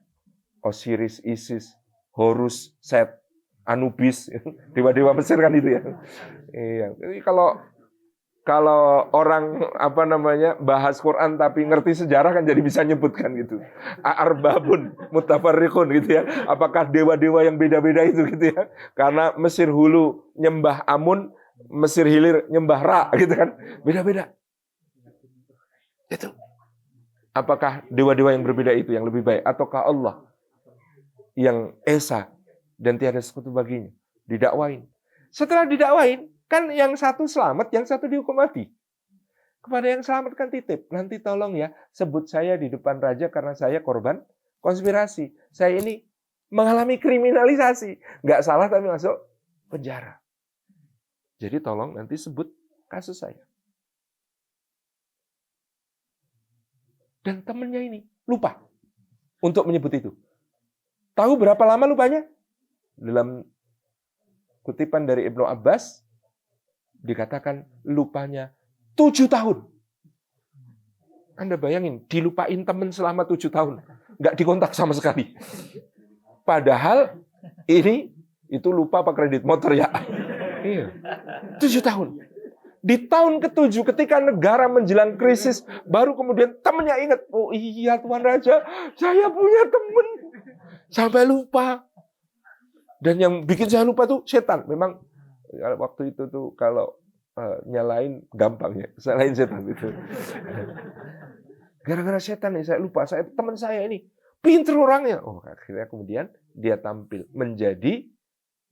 Osiris, Isis, Horus, Set, Anubis, dewa-dewa Mesir kan itu ya. Iya. Jadi kalau orang bahas Quran tapi ngerti sejarah kan jadi bisa nyebutkan gitu. Arbabun mutafarriqun gitu ya. Apakah dewa-dewa yang beda-beda itu gitu ya. Karena Mesir hulu nyembah Amun, Mesir hilir nyembah Ra gitu kan. Beda-beda. Itu. Apakah dewa-dewa yang berbeda itu yang lebih baik ataukah Allah yang esa dan tiada sekutu baginya? Didakwain. Setelah didakwain, kan yang satu selamat, yang satu dihukum mati. Kepada yang selamat kan titip, nanti tolong ya sebut saya di depan raja karena saya korban konspirasi. Saya ini mengalami kriminalisasi. Nggak salah tapi masuk penjara. Jadi tolong nanti sebut kasus saya. Dan temannya ini lupa untuk menyebut itu. Tahu berapa lama lupanya? Dalam kutipan dari Ibnu Abbas, dikatakan lupanya 7 tahun. Anda bayangin, dilupain teman selama 7 tahun. Nggak dikontak sama sekali. Padahal itu lupa apa kredit motor ya. Iya. 7 tahun. Di tahun ke-7 ketika negara menjelang krisis, baru kemudian temannya ingat, oh iya Tuan Raja, saya punya teman. Sampai lupa. Dan yang bikin saya lupa tuh setan. Memang waktu itu tuh kalau nyalain gampang ya, salahin setan itu. Gara-gara setan nih saya lupa, teman saya ini pinter orangnya. Oh, akhirnya kemudian dia tampil menjadi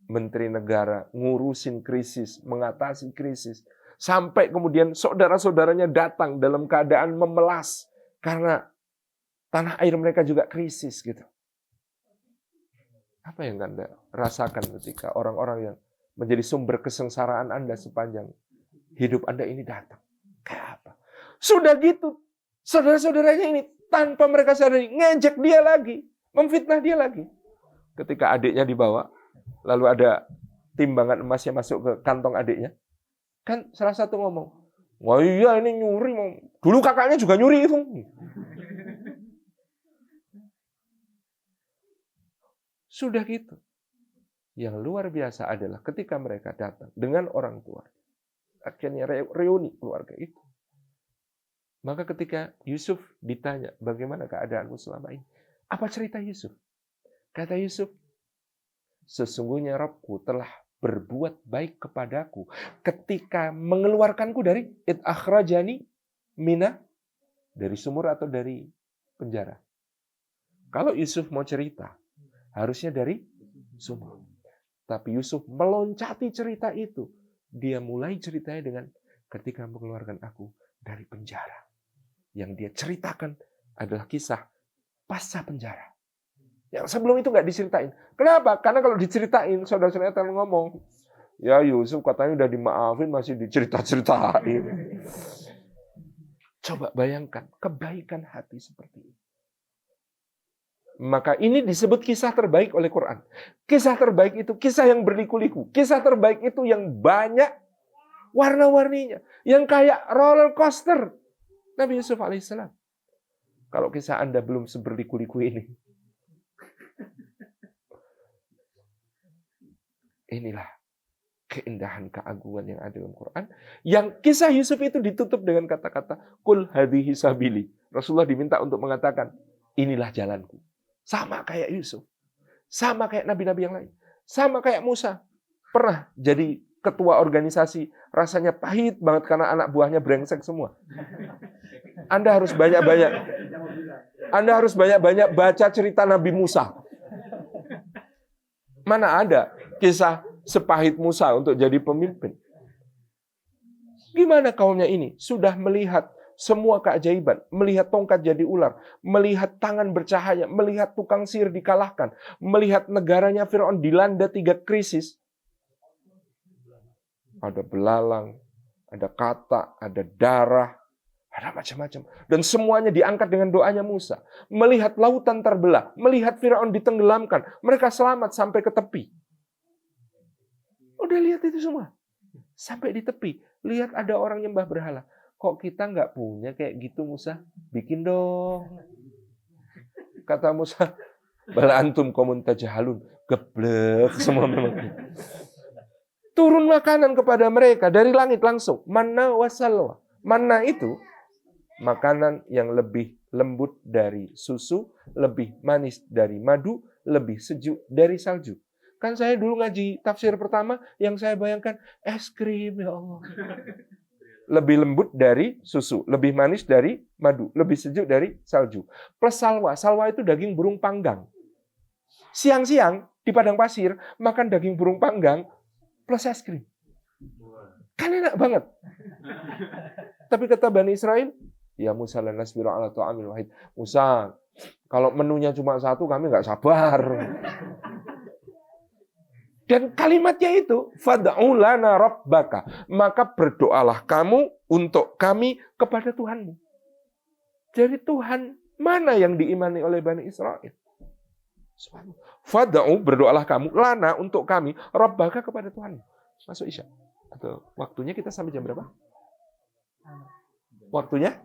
menteri negara, ngurusin krisis, mengatasi krisis. Sampai kemudian saudara-saudaranya datang dalam keadaan memelas karena tanah air mereka juga krisis gitu. Apa yang Anda rasakan ketika orang-orang yang menjadi sumber kesengsaraan Anda sepanjang hidup Anda ini datang? Kayak apa? Sudah gitu, saudara-saudaranya ini tanpa mereka sadari ngejek dia lagi, memfitnah dia lagi. Ketika adiknya dibawa, lalu ada timbangan emasnya masuk ke kantong adiknya, kan salah satu ngomong, wah iya ini nyuri, dulu kakaknya juga nyuri itu. Sudah gitu. Yang luar biasa adalah ketika mereka datang dengan orang tua, akhirnya reuni keluarga itu. Maka ketika Yusuf ditanya, bagaimana keadaanmu selama ini? Apa cerita Yusuf? Kata Yusuf, sesungguhnya Rabbku telah berbuat baik kepadaku ketika mengeluarkanku dari akhrajani mina, dari sumur atau dari penjara. Kalau Yusuf mau cerita, harusnya dari sumur. Tapi Yusuf meloncati cerita itu Dia mulai ceritanya dengan ketika mengeluarkan aku dari penjara. Yang dia ceritakan adalah kisah pasca penjara. Yang sebelum itu nggak diceritain. Kenapa? Karena kalau diceritain, saudara-saudara akan ngomong, ya Yusuf katanya udah dimaafin, masih dicerita-ceritain. Coba bayangkan, kebaikan hati seperti ini. Maka ini disebut kisah terbaik oleh Quran. Kisah terbaik itu kisah yang berliku-liku. Kisah terbaik itu yang banyak warna-warninya. Yang kayak roller coaster. Nabi Yusuf alaihissalam. Kalau kisah Anda belum seberliku-liku ini. Inilah keindahan keagungan yang ada dalam Quran. Yang kisah Yusuf itu ditutup dengan kata-kata Qul hadhihi sabili. Rasulullah diminta untuk mengatakan, inilah jalanku. Sama kayak Yusuf. Sama kayak nabi-nabi yang lain. Sama kayak Musa. Pernah jadi ketua organisasi. Rasanya pahit banget karena anak buahnya brengsek semua. Anda harus banyak-banyak baca cerita Nabi Musa. Mana ada kisah sepahit Musa untuk jadi pemimpin. Gimana kaumnya ini? Sudah melihat semua keajaiban, melihat tongkat jadi ular, melihat tangan bercahaya, melihat tukang sihir dikalahkan, melihat negaranya Firaun dilanda 3 krisis. Ada belalang, ada kata, ada darah, ada macam-macam. Dan semuanya diangkat dengan doanya Musa. Melihat lautan terbelah, melihat Firaun ditenggelamkan, mereka selamat sampai ke tepi. Udah lihat itu semua. Sampai di tepi, lihat ada orang nyembah berhala. Kok kita nggak punya kayak gitu Musa? Bikin dong. Kata Musa, bal antum qaumun tajhalun. Geblek semua memang. Turun makanan kepada mereka dari langit langsung. Manna wasalwa. Manna itu makanan yang lebih lembut dari susu, lebih manis dari madu, lebih sejuk dari salju. Kan saya dulu ngaji tafsir pertama, yang saya bayangkan es krim, ya Allah. Lebih lembut dari susu, lebih manis dari madu, lebih sejuk dari salju. Plus salwa. Salwa itu daging burung panggang. Siang-siang di padang pasir, makan daging burung panggang plus es krim. Kan enak banget. Tapi kata Bani Israel, ya Musa lan nasbiru ala ta'amil wahid. Musa, kalau menunya cuma satu, kami nggak sabar. Dan kalimatnya itu, fad'u lana rabbaka. Maka berdoalah kamu untuk kami kepada Tuhanmu. Jadi Tuhan mana yang diimani oleh Bani Israel? Fad'u, berdoalah kamu, lana untuk kami, rabbaka kepada Tuhanmu. Masuk Isya. Atau waktunya kita sampai jam berapa? Waktunya?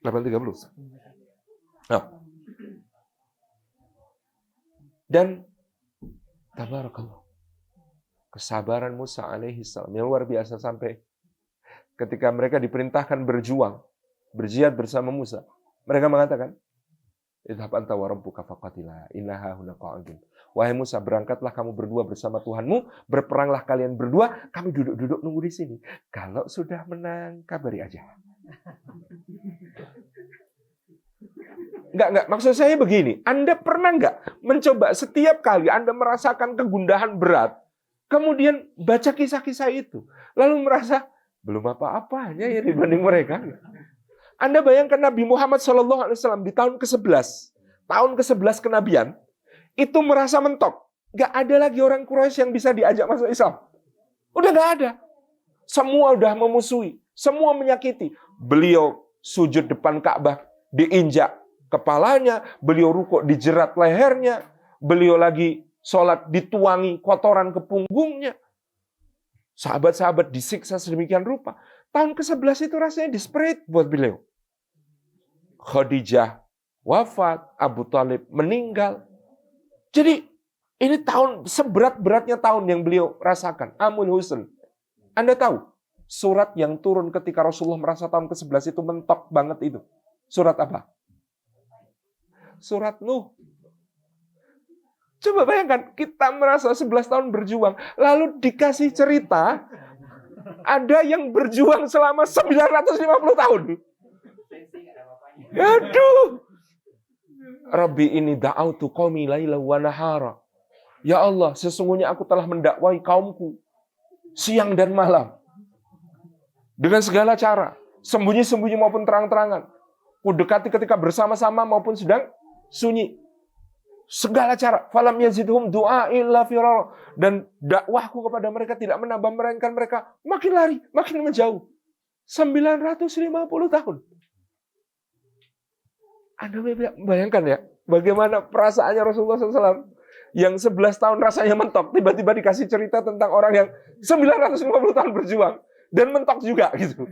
8.30. Oh. Dan tabarakallah, kesabaran Musa alaihi salam yang luar biasa sampai ketika mereka diperintahkan berjuang, berjihad bersama Musa. Mereka mengatakan, idhab anta wa rabbuka faqatila innaha huna qa'idun. Wahai Musa, berangkatlah kamu berdua bersama Tuhanmu, berperanglah kalian berdua, kami duduk-duduk nunggu di sini. Kalau sudah menang, kabari aja. Enggak. Maksud saya begini, Anda pernah enggak mencoba setiap kali Anda merasakan kegundahan berat, kemudian baca kisah-kisah itu, lalu merasa, belum apa-apanya ya dibanding mereka. Anda bayangkan Nabi Muhammad SAW di tahun ke-11, tahun ke-11 kenabian, itu merasa mentok. Enggak ada lagi orang Quraisy yang bisa diajak masuk Islam. Udah enggak ada. Semua udah memusuhi, semua menyakiti. Beliau sujud depan Ka'bah, diinjak kepalanya, beliau rukuk dijerat lehernya, beliau lagi sholat dituangi kotoran ke punggungnya. Sahabat-sahabat disiksa sedemikian rupa. Tahun ke-11 itu rasanya desperate buat beliau. Khadijah wafat, Abu Thalib meninggal. Jadi ini tahun seberat-beratnya tahun yang beliau rasakan. Amul Husn. Anda tahu surat yang turun ketika Rasulullah merasa tahun ke-11 itu mentok banget itu. Surat apa? Surat Nuh. Coba bayangkan, kita merasa 11 tahun berjuang, lalu dikasih cerita, ada yang berjuang selama 950 tahun. Aduh. Rabbi ini da'autu qaumi laila wa nahara. Ya Allah, sesungguhnya aku telah mendakwai kaumku siang dan malam dengan segala cara, sembunyi-sembunyi maupun terang-terangan. Ku dekati ketika bersama-sama maupun sedang sunyi. Segala cara. Falam yazidhum du'a illa firara. Dan dakwahku kepada mereka tidak menambah, melainkan mereka makin lari, makin menjauh. 950 tahun. Anda bayangkan ya, bagaimana perasaannya Rasulullah SAW yang 11 tahun rasanya mentok, tiba-tiba dikasih cerita tentang orang yang 950 tahun berjuang dan mentok juga gitu.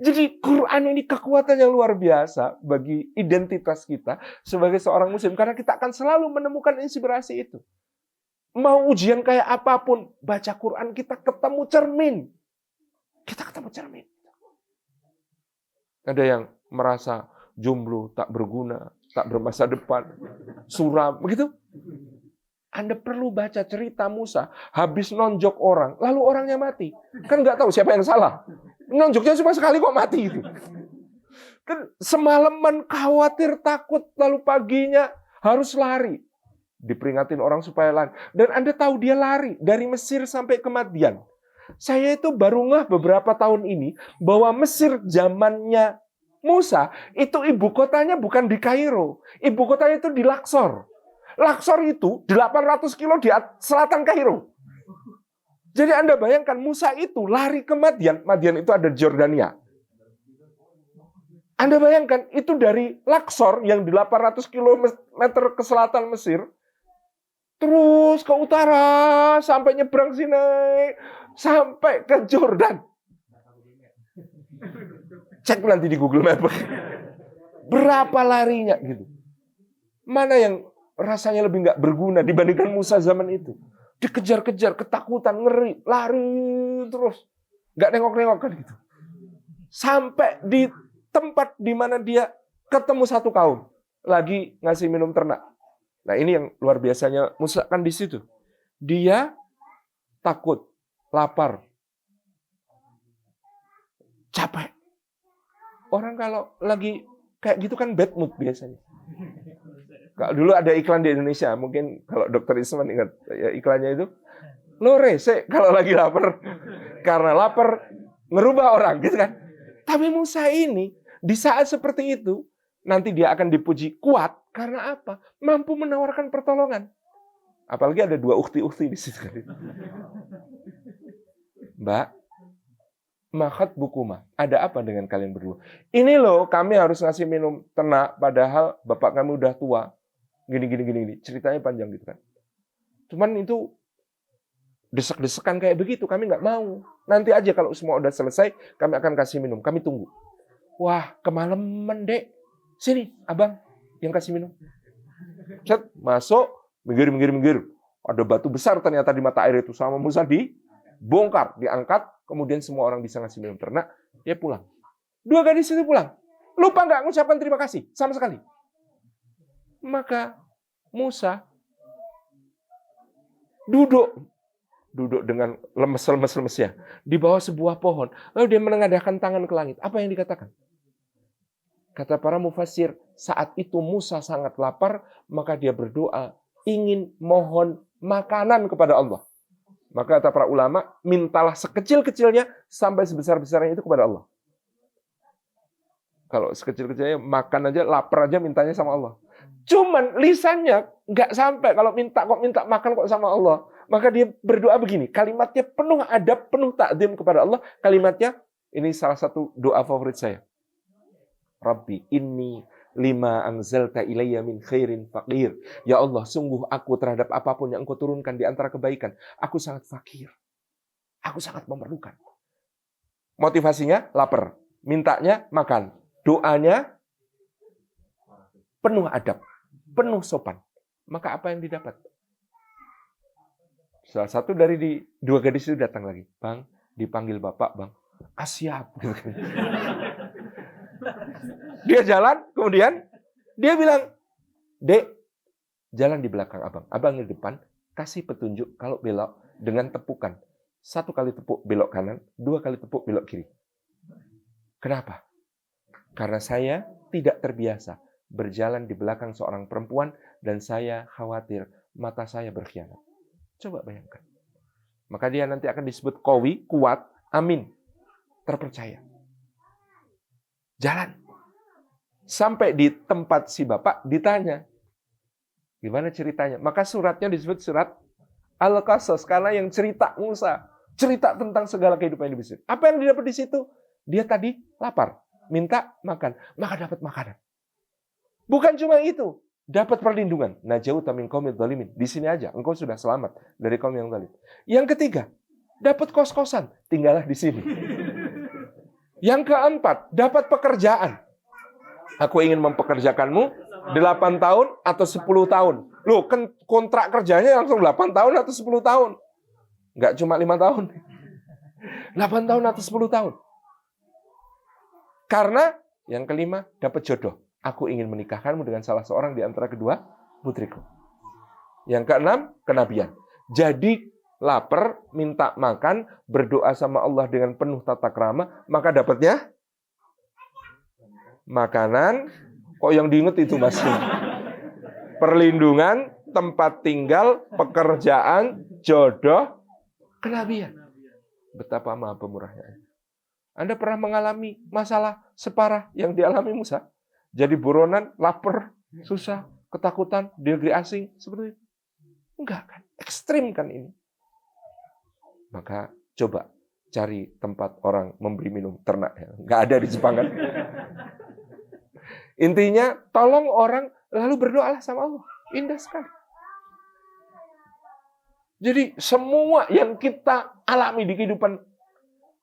Jadi Quran ini kekuatan yang luar biasa bagi identitas kita sebagai seorang muslim, karena kita akan selalu menemukan inspirasi itu. Mau ujian kayak apapun, baca Quran kita ketemu cermin. Kita ketemu cermin. Ada yang merasa jomblo, tak berguna, tak bermasa depan, suram, begitu. Anda perlu baca cerita Musa, habis nonjok orang, lalu orangnya mati. Kan nggak tahu siapa yang salah. Nonjoknya cuma sekali kok mati itu. Kan semalaman khawatir, takut, lalu paginya harus lari. Diperingatin orang supaya lari. Dan Anda tahu dia lari dari Mesir sampai ke Madian. Saya itu baru ngeh beberapa tahun ini bahwa Mesir zamannya Musa itu ibu kotanya bukan di Kairo. Ibu kotanya itu di Luxor. Luxor itu 800 kilo di selatan Kairo. Jadi Anda bayangkan Musa itu lari ke Madian. Madian itu ada di Jordania. Anda bayangkan itu dari Luxor yang di 800 km ke selatan Mesir. Terus ke utara sampai nyebrang Sinai. Sampai ke Jordan. Cek nanti di Google Map. Berapa larinya gitu. Mana yang rasanya lebih nggak berguna dibandingkan Musa zaman itu. Dikejar-kejar, ketakutan, ngeri, lari terus. Nggak nengok-nengok kan gitu. Sampai di tempat di mana dia ketemu satu kaum. Lagi ngasih minum ternak. Nah ini yang luar biasanya Musa kan di situ. Dia takut, lapar, capek. Orang kalau lagi kayak gitu kan bad mood biasanya. Kalau dulu ada iklan di Indonesia, mungkin kalau Dokter Isman ingat ya, iklannya itu, lo rese kalau lagi lapar. Karena lapar ngerubah orang gitu kan. Tapi Musa ini di saat seperti itu nanti dia akan dipuji kuat karena apa? Mampu menawarkan pertolongan. Apalagi ada dua ukhti-ukhti di situ. Mbak, makat bukuma. Ada apa dengan kalian berdua? Ini loh kami harus ngasih minum ternak padahal bapak kami udah tua. Gini. Ceritanya panjang gitu kan. Cuman itu desek-desekan kayak begitu. Kami nggak mau. Nanti aja kalau semua udah selesai, kami akan kasih minum. Kami tunggu. Wah, kemalaman, Dek. Sini, abang yang kasih minum. Set, masuk, minggir. Ada batu besar ternyata di mata air itu. Sama Musa dibongkar, diangkat. Kemudian semua orang bisa ngasih minum ternak. Dia pulang. Dua gadis itu pulang. Lupa nggak mengucapkan terima kasih. Sama sekali. Maka Musa duduk dengan lemes-lemesnya di bawah sebuah pohon. Lalu dia menengadahkan tangan ke langit. Apa yang dikatakan? Kata para mufassir, saat itu Musa sangat lapar, maka dia berdoa, ingin mohon makanan kepada Allah. Maka kata para ulama, mintalah sekecil-kecilnya sampai sebesar-besarnya itu kepada Allah. Kalau sekecil-kecilnya makan aja, lapar aja mintanya sama Allah. Cuman lisannya nggak sampai kalau minta makan kok sama Allah. Maka dia berdoa begini, kalimatnya penuh adab, penuh takdim kepada Allah. Kalimatnya, ini salah satu doa favorit saya. Rabbi inni lima anzalta ilayya min khairin faqir. Ya Allah, sungguh aku terhadap apapun yang Engkau turunkan di antara kebaikan, aku sangat fakir. Aku sangat memerlukan. Motivasinya lapar, mintanya makan, doanya penuh adab, penuh sopan. Maka apa yang didapat? Salah satu dari dua gadis itu datang lagi. Bang, dipanggil bapak, bang. Siap. Dia jalan, kemudian dia bilang, Dek, jalan di belakang abang. Abang di depan, kasih petunjuk kalau belok dengan tepukan. 1 kali tepuk belok kanan, 2 kali tepuk belok kiri. Kenapa? Karena saya tidak terbiasa berjalan di belakang seorang perempuan dan saya khawatir mata saya berkhianat. Coba bayangkan. Maka dia nanti akan disebut qawi, kuat, amin, terpercaya. Jalan. Sampai di tempat si bapak ditanya, gimana ceritanya? Maka suratnya disebut surat Al-Qasas, karena yang cerita Musa, cerita tentang segala kehidupan di Mesir. Apa yang didapat di situ? Dia tadi lapar, minta makan, maka dapat makanan. Bukan cuma itu, dapat perlindungan. Najauta min qaumidz dzalimin. Di sini aja, engkau sudah selamat dari kaum yang zalim. Yang ketiga, dapat kos-kosan, tinggallah di sini. Yang keempat, dapat pekerjaan. Aku ingin mempekerjakanmu 8 tahun atau 10 tahun. Loh, kan kontrak kerjanya langsung 8 tahun atau 10 tahun. Enggak cuma 5 tahun. 8 tahun atau 10 tahun. Karena yang kelima, dapat jodoh. Aku ingin menikahkanmu dengan salah seorang di antara kedua putriku. Yang keenam, kenabian. Jadi lapar, minta makan, berdoa sama Allah dengan penuh tata krama, maka dapatnya makanan. Kok yang diinget itu Mas? Perlindungan, tempat tinggal, pekerjaan, jodoh, kenabian. Betapa maha pemurahnya. Anda pernah mengalami masalah separah yang dialami Musa? Jadi buronan, lapar, susah, ketakutan, di negeri asing, seperti itu? Enggak kan? Ekstrim kan ini? Maka coba cari tempat orang memberi minum ternak. Enggak ada di Jepang kan? Intinya, tolong orang, lalu berdoalah sama Allah. Indah sekali. Jadi semua yang kita alami di kehidupan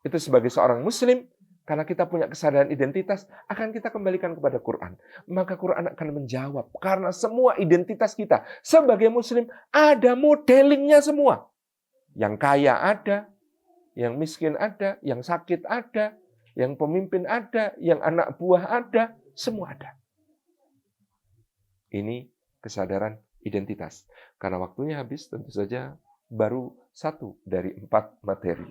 itu sebagai seorang muslim, karena kita punya kesadaran identitas, akan kita kembalikan kepada Quran. Maka Quran akan menjawab. Karena semua identitas kita sebagai muslim ada modelingnya semua. Yang kaya ada, yang miskin ada, yang sakit ada, yang pemimpin ada, yang anak buah ada, semua ada. Ini kesadaran identitas. Karena waktunya habis, tentu saja baru 1 dari 4 materi.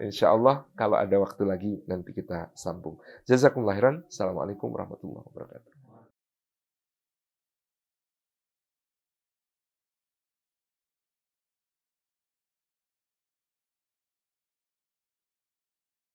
Insya Allah kalau ada waktu lagi nanti kita sambung. Jazakumullah khairan. Assalamualaikum warahmatullahi wabarakatuh.